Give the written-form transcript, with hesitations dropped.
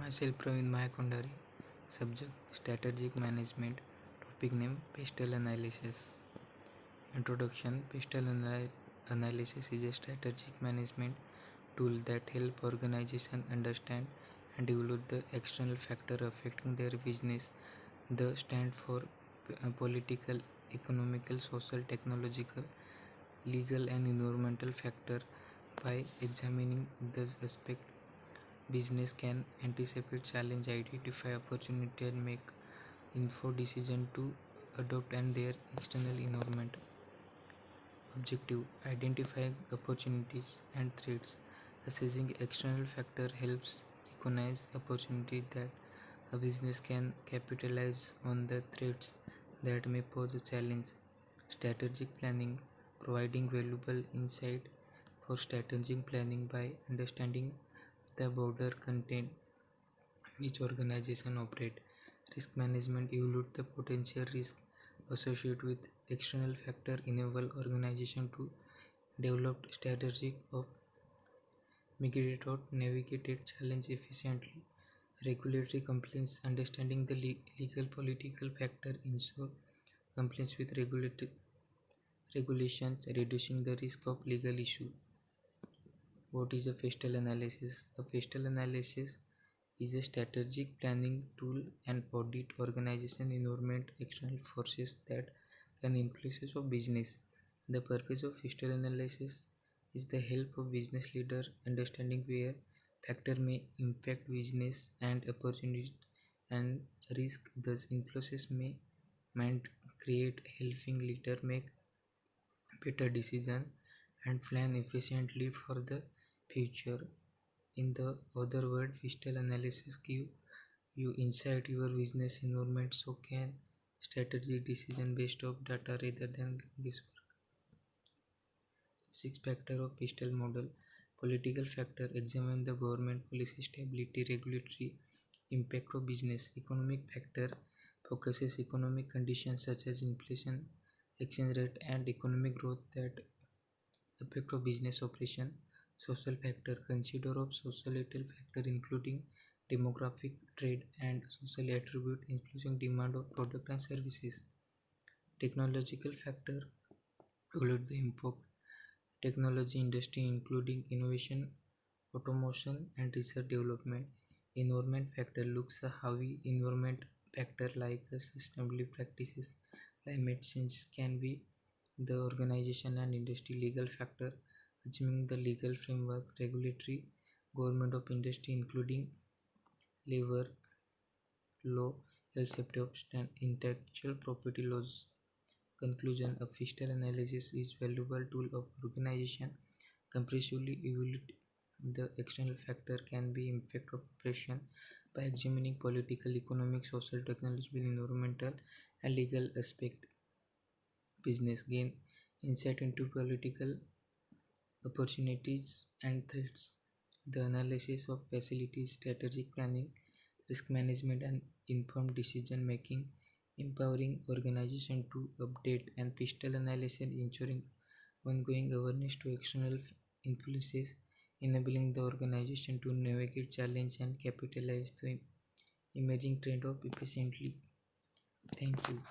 Myself Praveen Mahakondari. Subject Strategic Management. Topic name Pestle Analysis. Introduction. Analysis is a strategic management tool that help organization understand and develop the external factor affecting their business. The stand for political, economical, social, technological, legal and environmental factor. By examining these aspects, business can anticipate challenge, identify opportunity and make info decision to adopt and their external environment. Objective: identifying opportunities and threats. Assessing external factor helps recognize opportunity that a business can capitalize on the threats that may pose a challenge. Strategic planning: providing valuable insight for strategic planning by understanding the broader content which organization operate. Risk management evaluate the potential risk associated with external factor, enable organization to develop strategies of mitigate or navigate challenge efficiently. Regulatory compliance: understanding the legal political factor ensure compliance with regulations, reducing the risk of legal issue. What is a Pestle analysis? A Pestle analysis is a strategic planning tool and audit organization environment external forces that can influence of business. The purpose of Pestle analysis is the help of business leader understanding where factor may impact business and opportunity and risk. Thus influences may mind create, helping leader make better decision and plan efficiently for the future. In the other word, Pestle analysis give you insight your business environment so can strategic decision based of data rather than guesswork. Six factor of Pestle model. Political factor: examine the government policy stability, regulatory impact of business. Economic factor: focuses economic conditions such as inflation, exchange rate and economic growth that affect of business operation. Social factor: consider of societal factor including demographic, trade and social attribute influencing demand of product and services. Technological factor: evaluate the impact technology industry including innovation, automation and research development. Environment factor: looks at how environment factor like sustainability practices, climate change can be the organization and industry. Legal factor: assuming the legal framework, regulatory, government of industry including labor law, health safety and intellectual property laws. Conclusion: a Pestle analysis is valuable tool of organization comprehensively evaluate the external factor can be impact of operation by examining political, economic, social, technological, environmental and legal aspect. Business gain insight into political opportunities and threats. The analysis of facilities, strategic planning, risk management and informed decision making, empowering organization to update and Pestle analysis ensuring ongoing awareness to external influences, enabling the organization to navigate challenge and capitalize the emerging trend of efficiently. Thank you.